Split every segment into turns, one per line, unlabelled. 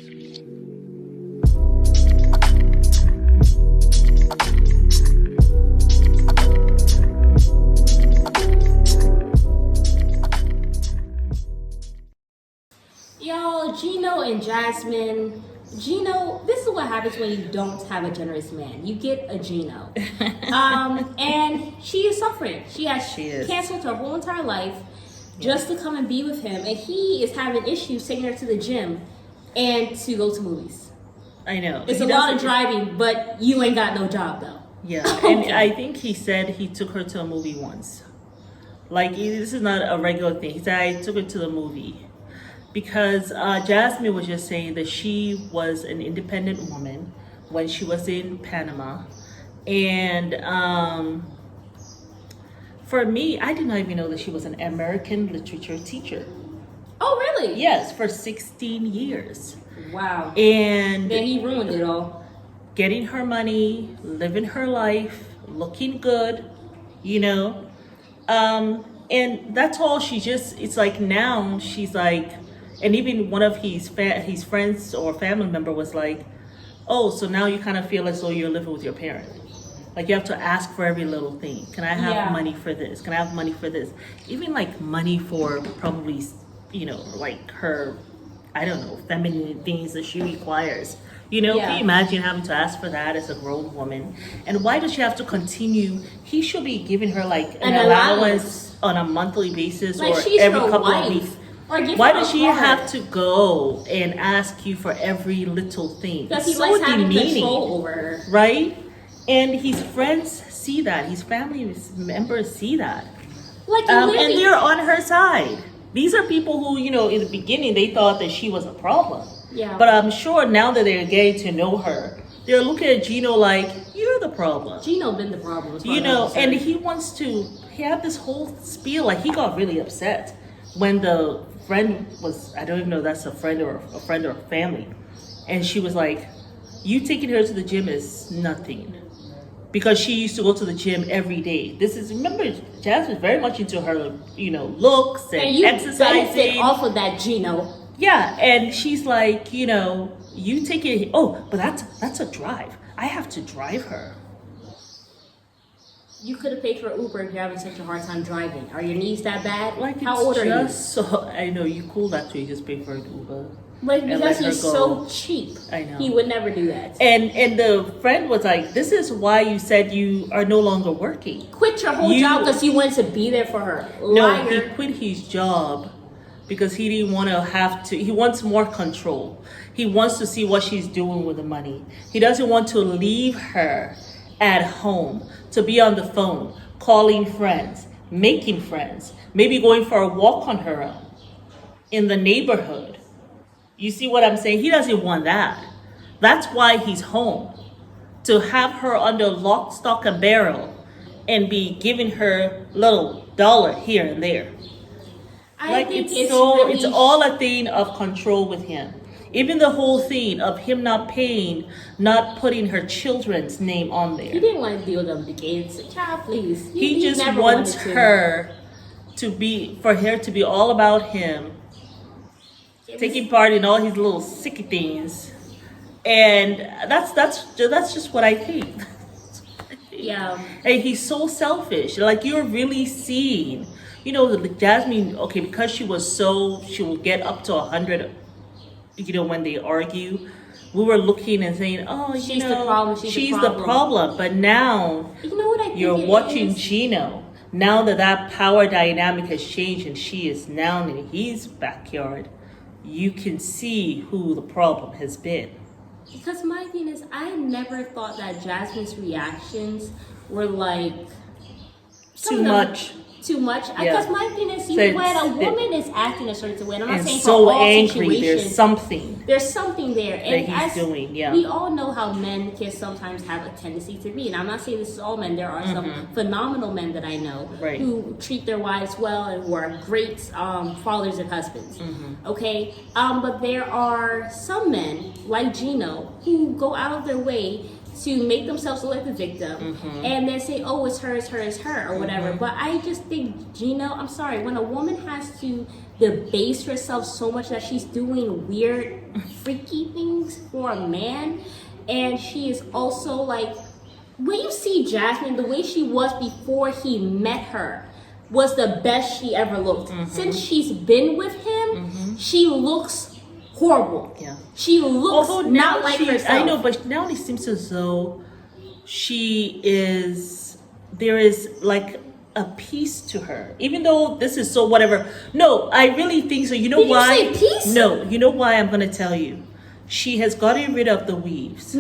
Yo, Gino and Jasmine. Gino, this is what happens when you don't have a generous man. You get a Gino. And she is suffering. She has canceled her whole entire life just to come and be with him. And he is having issues taking her to the gym and to go to movies.
I know.
It's a lot of driving, but you ain't got no job though.
Yeah, and I think he said he took her to a movie once. Like, this is not a regular thing. He said, I took her to the movie. Because Jasmine was just saying that she was an independent woman when she was in Panama. And for me, I did not even know that she was an American literature teacher.
Oh, really?
Yes, for 16 years.
Wow.
And
then he ruined it all.
Getting her money, living her life, looking good, you know. And that's all it's like now she's like, and even one of his friends or family member was like, oh, so now you kind of feel as though you're living with your parent. Like you have to ask for every little thing. Can I have money for this? Can I have money for this? Even like money for probably, you know, like her, I don't know, feminine things that she requires. You know, can you imagine having to ask for that as a grown woman? And why does she have to continue? He should be giving her like an allowance on a monthly basis
like
or every couple of weeks. Why does she have to go and ask you for every little thing?
Because he likes having control over her.
Right? And his friends see that. His family members see that.
Like
and they're on her side. These are people who, you know, in the beginning, they thought that she was a problem.
Yeah.
But I'm sure now that they're getting to know her, they're looking at Gino like, you're the problem.
Gino been the problem.
You know, and he had this whole spiel. Like, he got really upset when the friend was, I don't even know if that's a friend or family. And she was like, you taking her to the gym is nothing. Because she used to go to the gym every day. Remember, Jasmine's very much into her, you know, looks and
you
exercising.
Benefit off of that, Gino.
Yeah, and she's like, you know, you take it. Oh, but that's a drive. I have to drive her.
You could have paid for Uber if you're having such a hard time driving. Are your knees that bad?
Like,
how old are you?
So I know you cool that you just pay for an Uber.
Like, because he's so cheap.
I know.
He would never do that.
And the friend was like, this is why you said you are no longer working.
Quit your whole job because you wanted to be there for her.
No, he quit his job because he didn't want to have to. He wants more control. He wants to see what she's doing with the money. He doesn't want to leave her at home, to be on the phone, calling friends, making friends, maybe going for a walk on her own in the neighborhood. You see what I'm saying? He doesn't want that. That's why he's home. To have her under lock, stock, and barrel and be giving her little dollar here and there. It's all a thing of control with him. Even the whole thing of him not putting her children's name on there.
He didn't want to deal with them kids. Child, please.
He just wants her to be all about him. Taking part in all his little sicky things, and that's just what I think.
Yeah.
And he's so selfish. Like, you're really seeing, you know, Jasmine. Okay, because she will get up to 100. You know, when they argue, we were looking and saying, oh,
she's the problem.
She's the problem. But now,
you know what I think
you're watching Gino. Now that power dynamic has changed, and she is now in his backyard. You can see who the problem has been.
Because my thing is, I never thought that Jasmine's reactions were like
too much.
Because my thing is, when a woman is acting a certain way, and I'm not saying
so
for all
angry,
situations,
there's something
there,
and that he's doing. Yeah,
we all know how men can sometimes have a tendency to be, and I'm not saying this is all men. There are some phenomenal men that I know who treat their wives well and who are great fathers and husbands. Okay, but there are some men like Gino who go out of their way to make themselves look like the victim, and then say, oh, it's her, or whatever. But I just think, Gino, I'm sorry, when a woman has to debase herself so much that she's doing weird, freaky things for a man, and she is also like, when you see Jasmine, the way she was before he met her was the best she ever looked. Since she's been with him, she looks horrible.
Yeah.
She looks not like herself.
I know, but now it seems as though there is like a piece to her. Even though this is so whatever. No, I really think so. You know why?
You say peace?
No, you know why? I'm going to tell you. She has gotten rid of the weaves.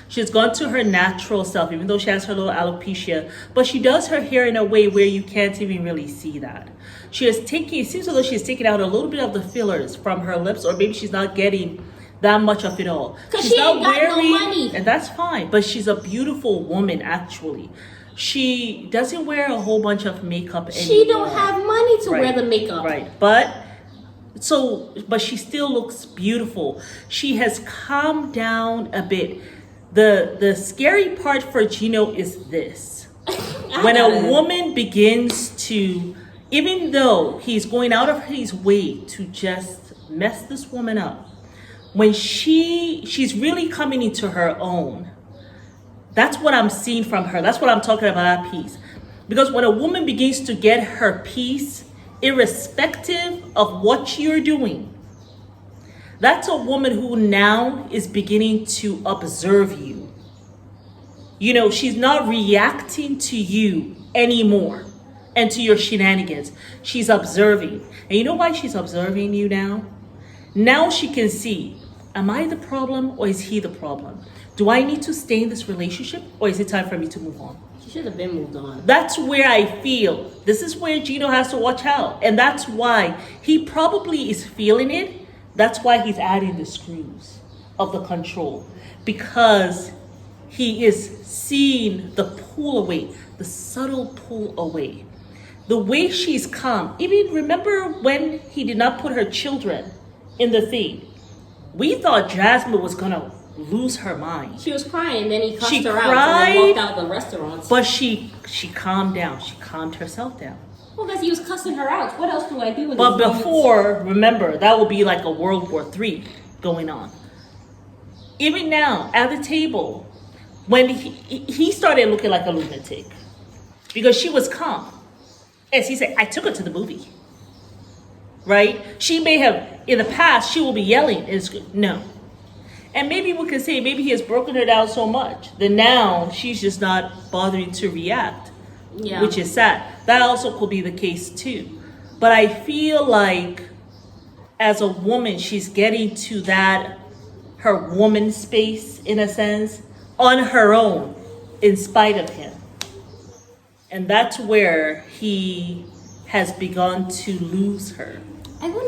She's gone to her natural self, even though she has her little alopecia. But she does her hair in a way where you can't even really see that. It seems as though she's taking out a little bit of the fillers from her lips, or maybe she's not getting that much of it all.
Because she ain't got no money.
And that's fine, but she's a beautiful woman, actually. She doesn't wear a whole bunch of makeup anymore.
She don't have money to wear the makeup.
Right, but she still looks beautiful. She has calmed down a bit. The scary part for Gino is this. When a woman begins to, even though he's going out of his way to just mess this woman up, when she's really coming into her own, that's what I'm seeing from her. That's what I'm talking about, that piece. Because when a woman begins to get her piece, irrespective of what you're doing, that's a woman who now is beginning to observe you. You know, she's not reacting to you anymore and to your shenanigans. She's observing. And you know why she's observing you now? Now she can see, am I the problem or is he the problem? Do I need to stay in this relationship or is it time for me to move on?
She should have been moved on.
That's where I feel. This is where Gino has to watch out. And that's why he probably is feeling it. That's why he's adding the screws of the control, because he is seeing the pull away, the subtle pull away. The way she's come. Even remember when he did not put her children in the thing? We thought Jasmine was going to lose her mind.
She was crying, then he cussed her out and walked out of the restaurant.
But she calmed down. She calmed herself down.
Well, because he was cussing her out. What else do I do?
But before, remember, that would be like a World War III going on. Even now, at the table, when he started looking like a lunatic, because she was calm. As he said, I took her to the movie. Right? She may have, in the past, she will be yelling. No. And maybe we could say, maybe he has broken her down so much that now she's just not bothering to react. Yeah. Which is sad. That also could be the case too. But I feel like as a woman, she's getting to that, her woman space in a sense, on her own, in spite of him. And that's where he has begun to lose her.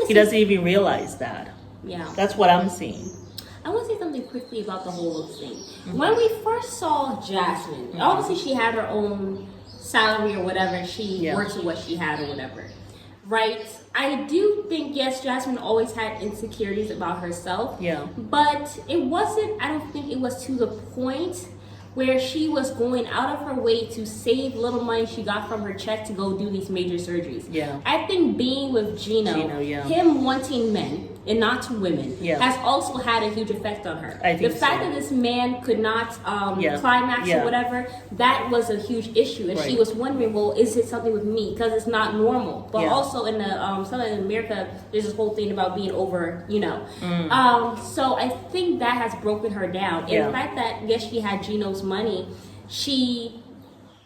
He doesn't even realize that. Yeah. That's what I'm seeing.
I want to say something quickly about the whole thing. When we first saw Jasmine, obviously she had her own salary or whatever. She worked with what she had or whatever. Right? I do think, yes, Jasmine always had insecurities about herself. Yeah. But it wasn't, I don't think it was to the point where she was going out of her way to save little money she got from her check to go do these major surgeries. Yeah. I think being with Gino him wanting men and not to women, has also had a huge effect on her. The fact that this man could not climax or whatever, that was a huge issue. And she was wondering, well, is it something with me? Because it's not normal. But also in the something in America, there's this whole thing about being over, you know. So I think that has broken her down. And the fact that, yes, she had Gino's money,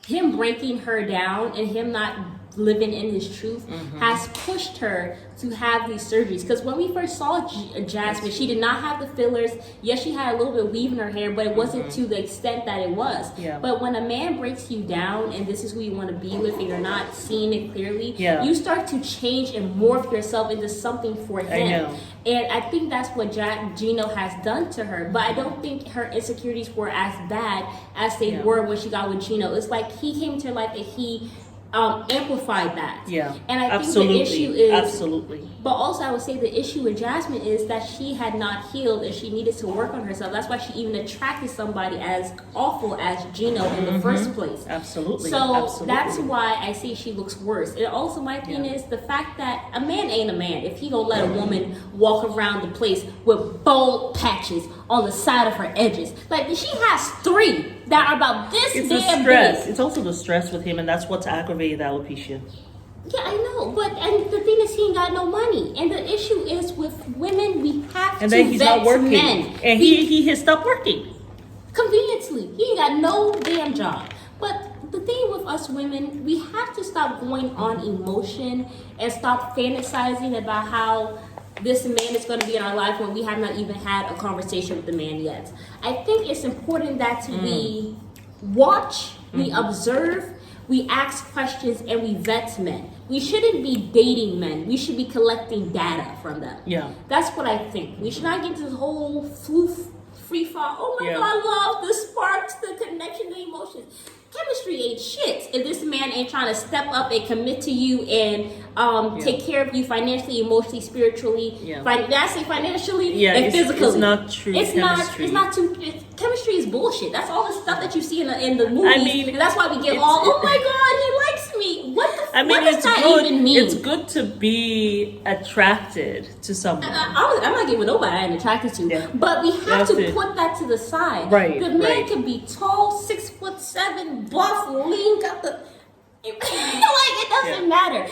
him breaking her down and him not living in his truth has pushed her to have these surgeries. Because when we first saw Jasmine, she did not have the fillers. Yes, she had a little bit of weave in her hair, but it wasn't to the extent that it was. But when a man breaks you down and this is who you want to be with and you're not seeing it clearly, you start to change and morph yourself into something for him. And I think that's what Gino has done to her. But I don't think her insecurities were as bad as they were when she got with Gino. It's like he came to her life and he amplified that.
Yeah.
And I
absolutely.
think the issue is
absolutely.
But also, I would say the issue with Jasmine is that she had not healed and she needed to work on herself. That's why she even attracted somebody as awful as Gino in the first place.
Absolutely.
So
absolutely.
that's why I say she looks worse. And also, my opinion is the fact that a man ain't a man if he gonna let a woman walk around the place with bald patches on the side of her edges. Like, she has 3 that are about this
It's the
damn
stress.
big.
It's also the stress with him, and that's what's aggravated alopecia.
Yeah, I know, and the thing is, he ain't got no money, and the issue is with women, we have
And
to
then he's
vet
not working,
men.
and he has stopped working.
Conveniently, he ain't got no damn job. But the thing with us women, we have to stop going on emotion and stop fantasizing about how this man is going to be in our life when we have not even had a conversation with the man yet. I think it's important that we watch, we observe, we ask questions, and we vet men. We shouldn't be dating men. We should be collecting data from them.
Yeah.
That's what I think. We should not get this whole free fall. Oh my
Yeah.
God, love, the sparks, the connection, the emotions. Chemistry ain't shit if this man ain't trying to step up and commit to you and take care of you financially, emotionally, spiritually.
Yeah.
Did I say financially?
Yeah,
and
it's
physically.
It's not true chemistry.
It's not too. Chemistry is bullshit. That's all the stuff that you see in the movies.
I mean,
and that's why we get all, oh my God, he likes me. What does that even mean?
It's good to be attracted to someone.
I'm not giving nobody I'm attracted to,
Yeah.
but we have to
That's it.
put that to the side.
Right,
The man
right.
can be tall, 6'7", buff, lean, got the. It doesn't matter.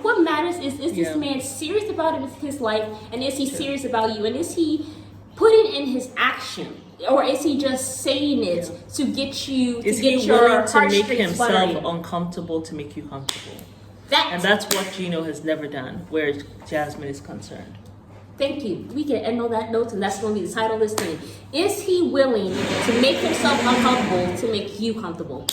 What matters is this man serious about his life, and is he serious about you, and is he putting in his action, or is he just saying it to get you?
Is
to get
he
your
willing to make
heartstrings
himself
fluttering?
uncomfortable to make you comfortable?
That's
And that's what Gino has never done, where Jasmine is concerned.
Thank you. We can end on that note, and that's going to be the title of this thing. Is he willing to make himself uncomfortable to make you comfortable?